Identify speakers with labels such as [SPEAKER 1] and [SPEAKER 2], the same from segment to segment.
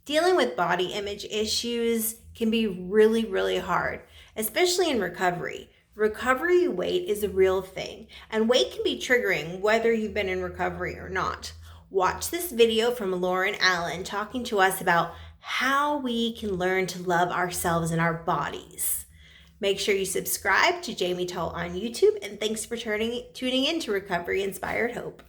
[SPEAKER 1] Dealing with body image issues can be really, really hard, especially in recovery. Recovery weight is a real thing, and weight can be triggering whether you've been in recovery or not. Watch this video from Lauren Allen talking to us about how we can learn to love ourselves and our bodies. Make sure you subscribe to Jamie Tull on YouTube, and thanks for tuning in to Recovery Inspired Hope.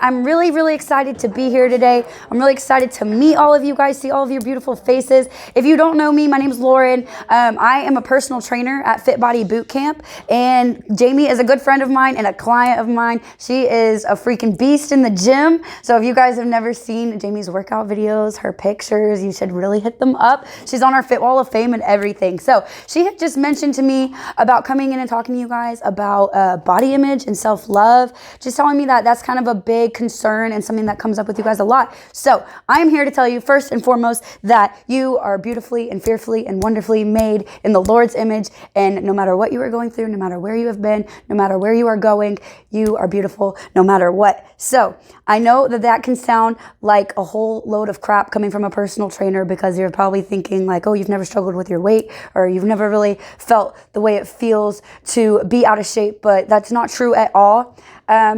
[SPEAKER 2] I'm really, really excited to be here today. I'm really excited to meet all of you guys, see all of your beautiful faces. If you don't know me, my name is Lauren. I am a personal trainer at Fit Body Boot Camp, and Jamie is a good friend of mine and a client of mine. She is a freaking beast in the gym. So if you guys have never seen Jamie's workout videos, her pictures, you should really hit them up. She's on our Fit Wall of Fame and everything. So she had just mentioned to me about coming in and talking to you guys about body image and self-love, just telling me that that's kind of a big concern and something that comes up with you guys a lot. So I'm here to tell you first and foremost that you are beautifully and fearfully and wonderfully made in the Lord's image, and no matter what you are going through, no matter where you have been, no matter where you are going, you are beautiful no matter what. So I know that that can sound like a whole load of crap coming from a personal trainer, because you're probably thinking like, oh, you've never struggled with your weight, or you've never really felt the way it feels to be out of shape, but that's not true at all.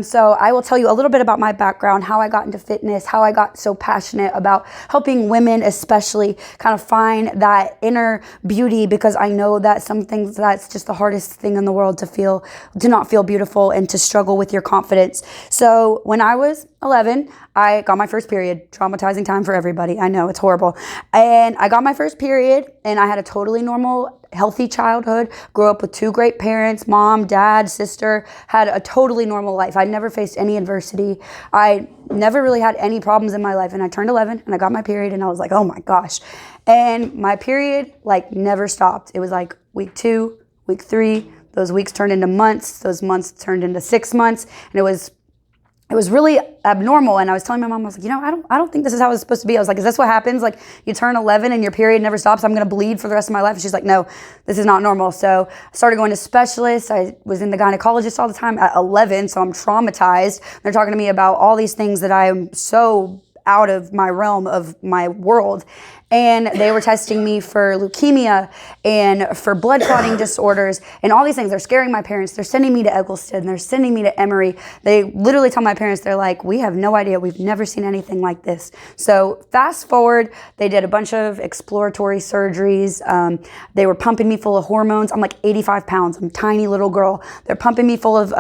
[SPEAKER 2] So I will tell you a little bit about my background, how I got into fitness, how I got so passionate about helping women especially kind of find that inner beauty, because I know that some things, that's just the hardest thing in the world to not feel beautiful and to struggle with your confidence. So when I was 11, I got my first period. Traumatizing time for everybody. I know, it's horrible. And I got my first period, and I had a totally normal, healthy childhood. Grew up with two great parents, mom, dad, sister. Had a totally normal life. I never faced any adversity. I never really had any problems in my life. And I turned 11 and I got my period, and I was like, oh my gosh. And my period never stopped. It was like week 2, week 3. Those weeks turned into months. Those months turned into 6 months. And it was really abnormal. And I was telling my mom, I was like, I don't think this is how it's supposed to be. I was like, is this what happens? Like, you turn 11 and your period never stops. I'm going to bleed for the rest of my life. And she's like, no, this is not normal. So I started going to specialists. I was in the gynecologist all the time at 11. So I'm traumatized. They're talking to me about all these things that I am so out of my realm of my world. And they were testing me for leukemia and for blood clotting disorders and all these things. They're scaring my parents. They're sending me to Eggleston. They're sending me to Emory. They literally tell my parents, they're like, we have no idea. We've never seen anything like this. So fast forward, they did a bunch of exploratory surgeries. They were pumping me full of hormones. I'm like 85 pounds. I'm a tiny little girl. They're pumping me full of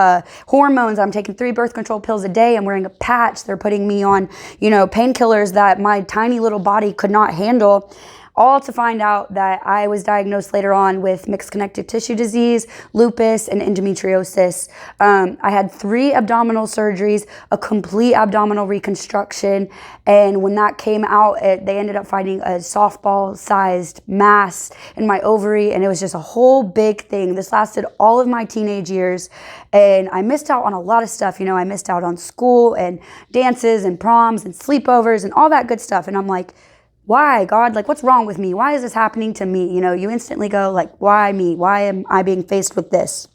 [SPEAKER 2] hormones. I'm taking 3 birth control pills a day. I'm wearing a patch. They're putting me on, painkillers that my tiny little body could not handle. All to find out that I was diagnosed later on with mixed connective tissue disease, lupus, and endometriosis. I had 3 abdominal surgeries, a complete abdominal reconstruction, and when that came out, they ended up finding a softball-sized mass in my ovary, and it was just a whole big thing. This lasted all of my teenage years, and I missed out on a lot of stuff. I missed out on school and dances and proms and sleepovers and all that good stuff, and I'm like, why, God? What's wrong with me? Why is this happening to me? You instantly go why me? Why am I being faced with this?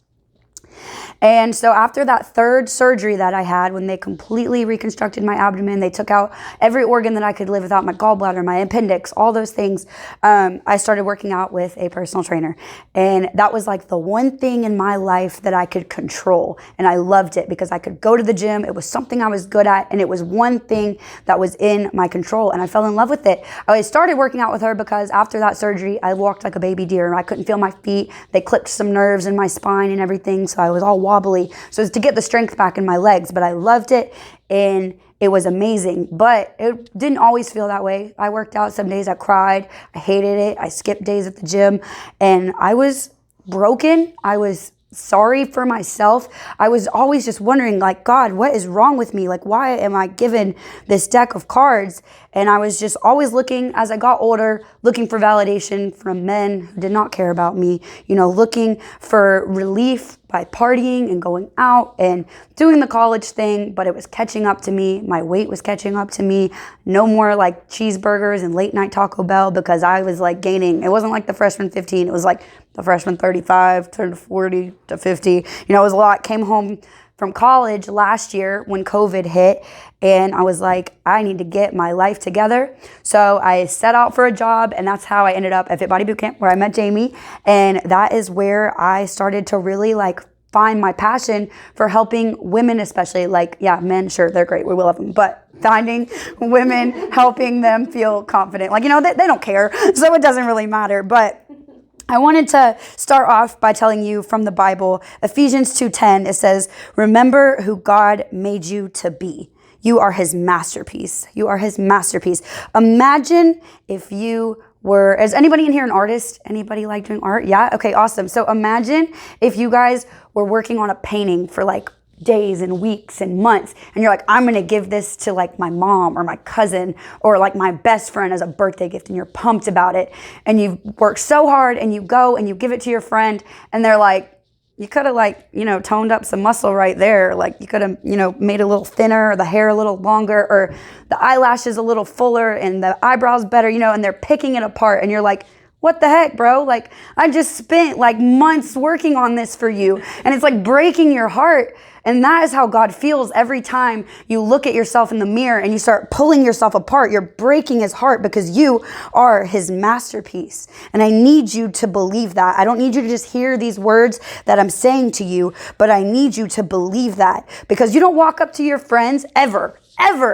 [SPEAKER 2] And so after that 3rd surgery that I had, when they completely reconstructed my abdomen, they took out every organ that I could live without, my gallbladder, my appendix, all those things, I started working out with a personal trainer. And that was the one thing in my life that I could control. And I loved it because I could go to the gym. It was something I was good at. And it was one thing that was in my control. And I fell in love with it. I started working out with her because after that surgery, I walked like a baby deer. I couldn't feel my feet. They clipped some nerves in my spine and everything. So I was all wobbly. So it's to get the strength back in my legs, but I loved it and it was amazing, but it didn't always feel that way. I worked out some days, I cried, I hated it. I skipped days at the gym and I was broken. I was sorry for myself. I was always just wondering, God, what is wrong with me? Why am I given this deck of cards? And I was just always looking, as I got older, looking for validation from men who did not care about me, looking for relief by partying and going out and doing the college thing, but it was catching up to me. My weight was catching up to me. No more cheeseburgers and late night Taco Bell, because I was gaining. It wasn't like the freshman 15. It was the freshman 35 turned 40 to 50. It was a lot. Came home from college last year when COVID hit, and I was like, I need to get my life together. So I set out for a job, and that's how I ended up at Fit Body Bootcamp, where I met Jamie. And that is where I started to really like find my passion for helping women, especially like, yeah, men, sure, they're great, we will love them, but finding women, helping them feel confident. Like, you know, they don't care, so it doesn't really matter. But I wanted to start off by telling you from the Bible, Ephesians 2:10, it says, remember who God made you to be. You are his masterpiece. You are his masterpiece. Imagine if you were, is anybody in here an artist? Anybody like doing art? Yeah? Okay, awesome. So imagine if you guys were working on a painting for like days and weeks and months, and you're like, I'm gonna give this to like my mom or my cousin or like my best friend as a birthday gift, and you're pumped about it, and you've worked so hard, and you go and you give it to your friend, and they're like, you could have like, you know, toned up some muscle right there. Like you could have, you know, made it a little thinner, or the hair a little longer, or the eyelashes a little fuller, and the eyebrows better, you know, and they're picking it apart, and you're like, what the heck, bro? Like, I just spent like months working on this for you, and it's like breaking your heart. And that is how God feels every time you look at yourself in the mirror and you start pulling yourself apart. You're breaking his heart because you are his masterpiece. And I need you to believe that. I don't need you to just hear these words that I'm saying to you, but I need you to believe that, because you don't walk up to your friends ever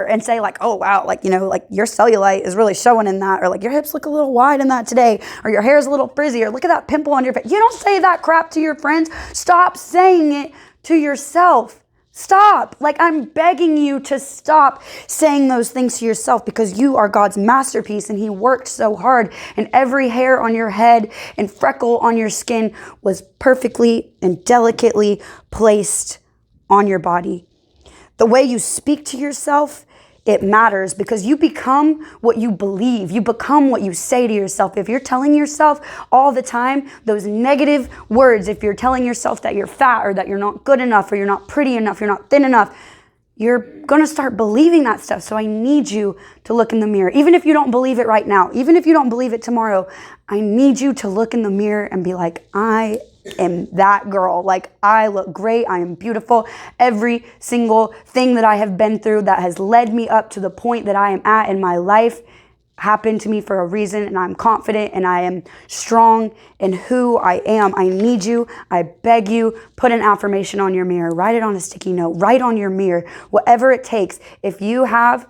[SPEAKER 2] and say like, oh wow, like, you know, like your cellulite is really showing in that, or like your hips look a little wide in that today, or your hair's a little frizzy, or look at that pimple on your face. You don't say that crap to your friends. Stop saying it to yourself. Stop. Like, I'm begging you to stop saying those things to yourself, because you are God's masterpiece, and he worked so hard, and every hair on your head and freckle on your skin was perfectly and delicately placed on your body. The way you speak to yourself, it matters, because you become what you believe. You become what you say to yourself. If you're telling yourself all the time those negative words, if you're telling yourself that you're fat, or that you're not good enough, or you're not pretty enough, you're not thin enough, you're going to start believing that stuff. So I need you to look in the mirror. Even if you don't believe it right now, even if you don't believe it tomorrow, I need you to look in the mirror and be like, I am that girl. Like, I look great. I am beautiful. Every single thing that I have been through that has led me up to the point that I am at in my life happened to me for a reason, and I'm confident and I am strong in who I am. I need you. I beg you, put an affirmation on your mirror, write it on a sticky note, write on your mirror, whatever it takes. If you have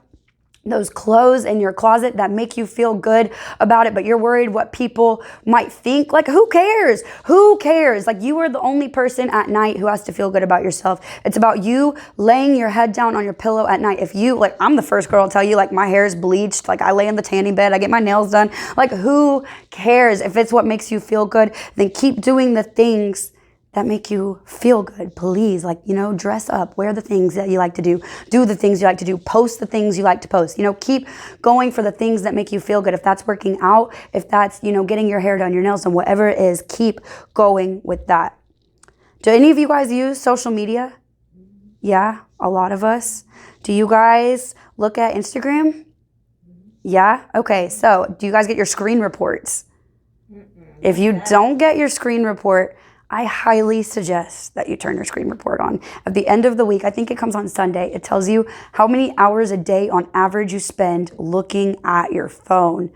[SPEAKER 2] those clothes in your closet that make you feel good about it, but you're worried what people might think, like, who cares? Who cares? Like, you are the only person at night who has to feel good about yourself. It's about you laying your head down on your pillow at night. If you, like, I'm the first girl to tell you, like, my hair is bleached, like, I lay in the tanning bed, I get my nails done. Like, who cares? If it's what makes you feel good, then keep doing the things that make you feel good. Please, like, you know, dress up, wear the things that you like to do the things you like to do, post the things you like to post, you know, keep going for the things that make you feel good. If that's working out, if that's, you know, getting your hair done, your nails done, whatever it is, keep going with that. Do any of you guys use social media? Yeah, a lot of us. Do you guys look at Instagram? Yeah? Okay, so do you guys get your screen reports? If you don't get your screen report, I highly suggest that you turn your screen report on. At the end of the week, I think it comes on Sunday, it tells you how many hours a day on average you spend looking at your phone.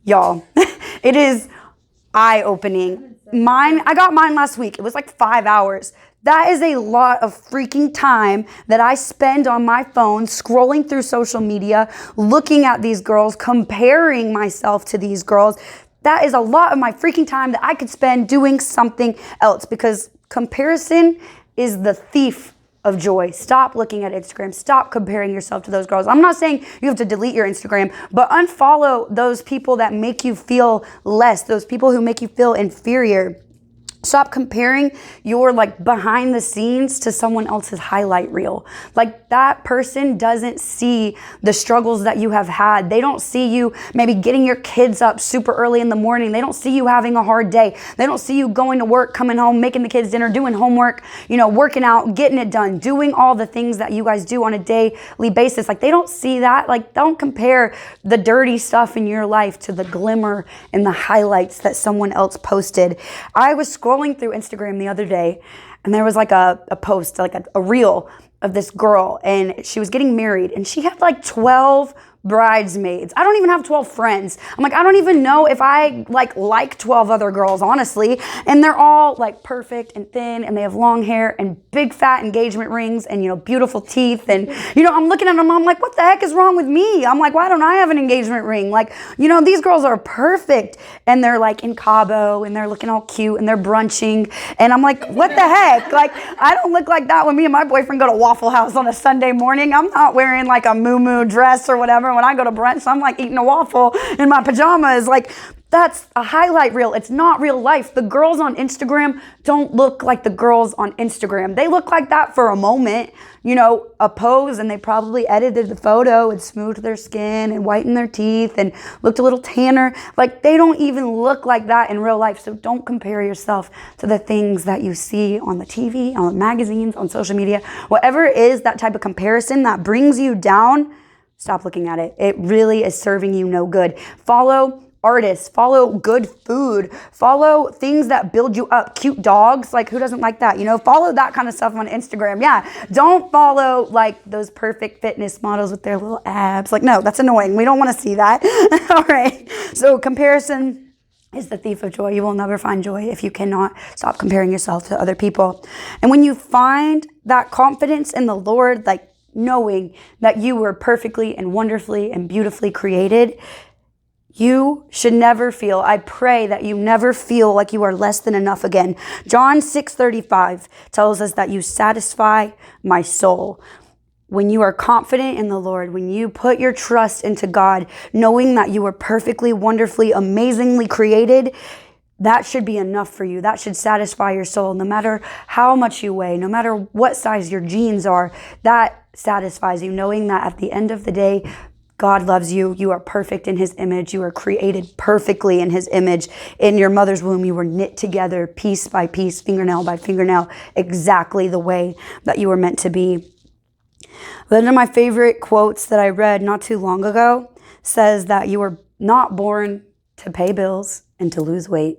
[SPEAKER 2] Y'all, it is eye-opening. I got mine last week. It was like 5 hours. That is a lot of freaking time that I spend on my phone, scrolling through social media, looking at these girls, comparing myself to these girls. That is a lot of my freaking time that I could spend doing something else, because comparison is the thief of joy. Stop looking at Instagram. Stop comparing yourself to those girls. I'm not saying you have to delete your Instagram, but unfollow those people that make you feel less, those people who make you feel inferior. Stop comparing your like behind the scenes to someone else's highlight reel. Like, that person doesn't see the struggles that you have had. They don't see you maybe getting your kids up super early in the morning. They don't see you having a hard day. They don't see you going to work, coming home, making the kids dinner, doing homework, you know, working out, getting it done, doing all the things that you guys do on a daily basis. Like, they don't see that. Like, don't compare the dirty stuff in your life to the glimmer and the highlights that someone else posted. I was scrolling through Instagram the other day, And there was like a post, like a reel of this girl, and she was getting married, and she had like 12 bridesmaids. I don't even have 12 friends. I'm like, I don't even know if I like 12 other girls, honestly. And they're all like perfect and thin, and they have long hair and big fat engagement rings and, beautiful teeth. And, I'm looking at them, I'm like, what the heck is wrong with me? I'm like, why don't I have an engagement ring? Like, these girls are perfect. And they're like in Cabo, and they're looking all cute, and they're brunching. And I'm like, what the heck? Like, I don't look like that when me and my boyfriend go to Waffle House on a Sunday morning. I'm not wearing like a moo dress or whatever. When I go to brunch, I'm like eating a waffle in my pajamas. Like, that's a highlight reel. It's not real life. The girls on Instagram don't look like the girls on Instagram. They look like that for a moment, a pose, and they probably edited the photo and smoothed their skin and whitened their teeth and looked a little tanner. Like, they don't even look like that in real life. So don't compare yourself to the things that you see on the TV, on the magazines, on social media. Whatever it is, that type of comparison that brings you down, stop looking at it. It really is serving you no good. Follow artists, follow good food, follow things that build you up, cute dogs. Like, who doesn't like that? Follow that kind of stuff on Instagram. Yeah. Don't follow like those perfect fitness models with their little abs. Like, no, that's annoying. We don't want to see that. All right. So comparison is the thief of joy. You will never find joy if you cannot stop comparing yourself to other people. And when you find that confidence in the Lord, like knowing that you were perfectly and wonderfully and beautifully created, you should never feel, I pray that you never feel like you are less than enough again. John 6:35 tells us that you satisfy my soul. When you are confident in the Lord, when you put your trust into God, knowing that you are perfectly, wonderfully, amazingly created, that should be enough for you. That should satisfy your soul. No matter how much you weigh, no matter what size your jeans are, that satisfies you, knowing that at the end of the day, God loves you. You are perfect in his image. You are created perfectly in his image. In your mother's womb, you were knit together piece by piece, fingernail by fingernail, exactly the way that you were meant to be. One of my favorite quotes that I read not too long ago says that you were not born to pay bills and to lose weight.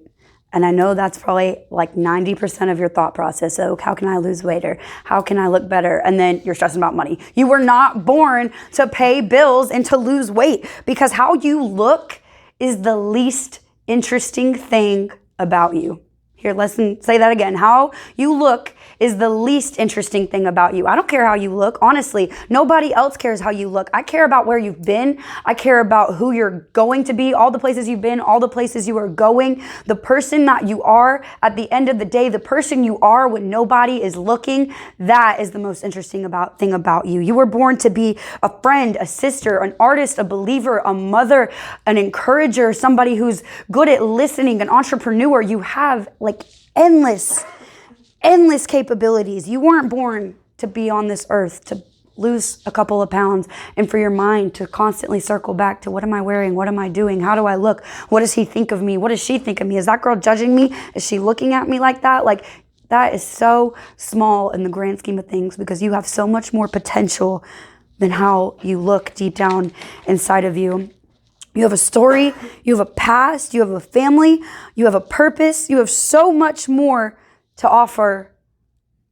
[SPEAKER 2] And I know that's probably like 90% of your thought process. So how can I lose weight, or how can I look better? And then you're stressing about money. You were not born to pay bills and to lose weight, because how you look is the least interesting thing about you. Here, say that again. How you look is the least interesting thing about you. I don't care how you look. Honestly, nobody else cares how you look. I care about where you've been. I care about who you're going to be, all the places you've been, all the places you are going, the person that you are at the end of the day, the person you are when nobody is looking. That is the most interesting thing about you. You were born to be a friend, a sister, an artist, a believer, a mother, an encourager, somebody who's good at listening, an entrepreneur. You have like endless capabilities. You weren't born to be on this earth to lose a couple of pounds and for your mind to constantly circle back to, what am I wearing? What am I doing? How do I look? What does he think of me? What does she think of me? Is that girl judging me? Is she looking at me like that? Like, that is so small in the grand scheme of things, because you have so much more potential than how you look deep down inside of you. You have a story, you have a past, you have a family, you have a purpose, you have so much more to offer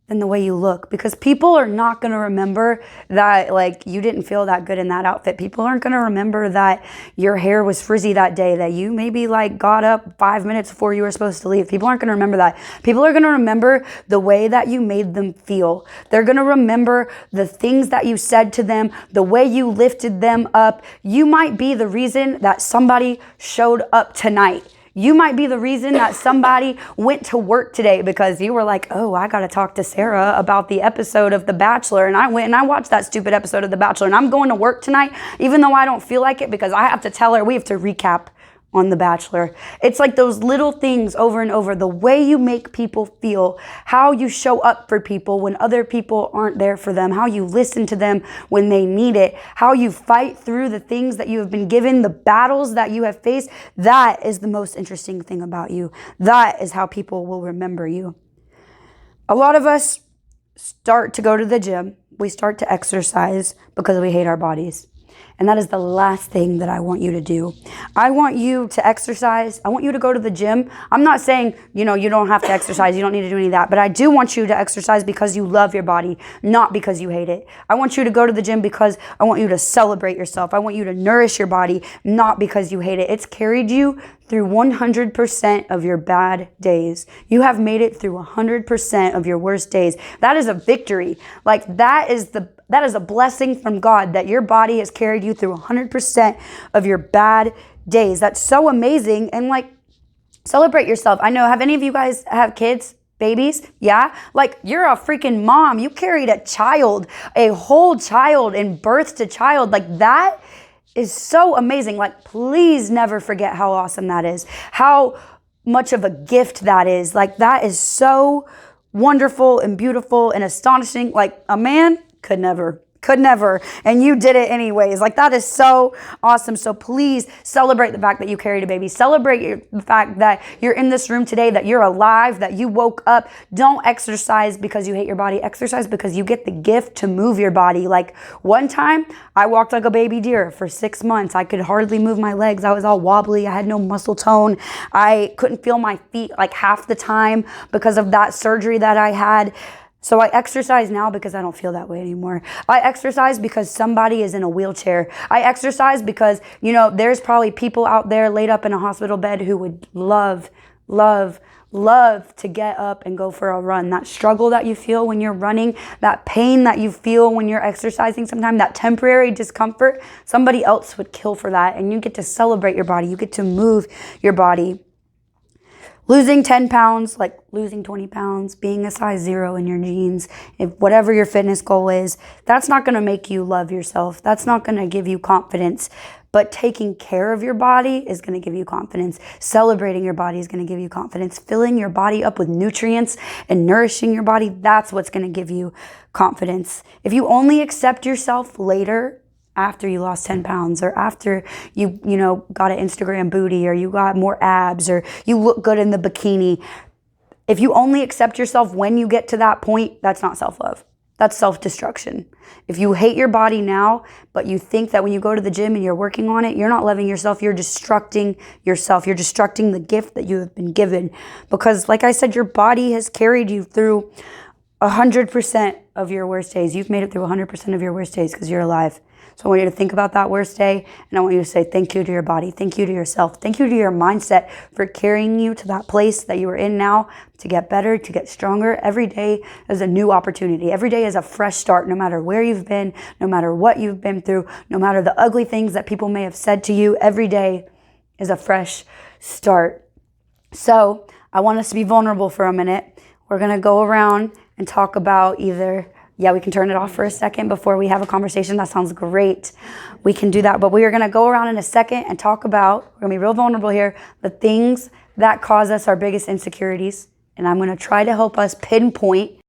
[SPEAKER 2] than the way you look, because people are not going to remember that like you didn't feel that good in that outfit. People aren't going to remember that your hair was frizzy that day, that you maybe like got up 5 minutes before you were supposed to leave. People aren't going to remember that. People are going to remember the way that you made them feel. They're going to remember the things that you said to them, the way you lifted them up. You might be the reason that somebody showed up tonight. You might be the reason that somebody went to work today, because you were like, oh, I got to talk to Sarah about the episode of The Bachelor. And I went and I watched that stupid episode of The Bachelor, and I'm going to work tonight, even though I don't feel like it, because I have to tell her, we have to recap on The Bachelor. It's like those little things over and over, the way you make people feel, how you show up for people when other people aren't there for them, how you listen to them when they need it, how you fight through the things that you have been given, the battles that you have faced. That is the most interesting thing about you. That is how people will remember you. A lot of us start to go to the gym. We start to exercise because we hate our bodies. And that is the last thing that I want you to do. I want you to exercise. I want you to go to the gym. I'm not saying, you don't have to exercise. You don't need to do any of that. But I do want you to exercise because you love your body, not because you hate it. I want you to go to the gym because I want you to celebrate yourself. I want you to nourish your body, not because you hate it. It's carried you through 100% of your bad days. You have made it through 100% of your worst days. That is a victory. Like that is a blessing from God that your body has carried you through 100% of your bad days. That's so amazing. And like, celebrate yourself. I know, have any of you guys have kids? Babies? Yeah? Like, you're a freaking mom. You carried a child, a whole child, and birthed a child. Like, that is so amazing. Like, please never forget how awesome that is. How much of a gift that is. Like, that is so wonderful and beautiful and astonishing. Like, a man could never. And you did it anyways. Like, that is so awesome. So please celebrate the fact that you carried a baby. Celebrate the fact that you're in this room today, that you're alive, that you woke up. Don't exercise because you hate your body. Exercise because you get the gift to move your body. Like, one time I walked like a baby deer for 6 months. I could hardly move my legs. I was all wobbly. I had no muscle tone. I couldn't feel my feet like half the time because of that surgery that I had. So I exercise now because I don't feel that way anymore. I exercise because somebody is in a wheelchair. I exercise because, there's probably people out there laid up in a hospital bed who would love to get up and go for a run. That struggle that you feel when you're running, that pain that you feel when you're exercising sometimes, that temporary discomfort, somebody else would kill for that. And you get to celebrate your body. You get to move your body. Losing 10 pounds, like losing 20 pounds, being a size 0 in your jeans, if whatever your fitness goal is, that's not going to make you love yourself. That's not going to give you confidence. But taking care of your body is going to give you confidence. Celebrating your body is going to give you confidence. Filling your body up with nutrients and nourishing your body, that's what's going to give you confidence. If you only accept yourself later, after you lost 10 pounds or after you got an Instagram booty or you got more abs or you look good in the bikini. If you only accept yourself when you get to that point, that's not self-love. That's self-destruction. If you hate your body now, but you think that when you go to the gym and you're working on it, you're not loving yourself, you're destructing yourself. You're destructing the gift that you have been given. Because like I said, your body has carried you through 100% of your worst days. You've made it through 100% of your worst days because you're alive. So I want you to think about that worst day, and I want you to say thank you to your body, thank you to yourself, thank you to your mindset for carrying you to that place that you are in now to get better, to get stronger. Every day is a new opportunity. Every day is a fresh start, no matter where you've been, no matter what you've been through, no matter the ugly things that people may have said to you. Every day is a fresh start. So I want us to be vulnerable for a minute. We're going to go around and talk about we can turn it off for a second before we have a conversation. That sounds great. We can do that. But we are going to go around in a second and talk about, we're going to be real vulnerable here, the things that cause us our biggest insecurities. And I'm going to try to help us pinpoint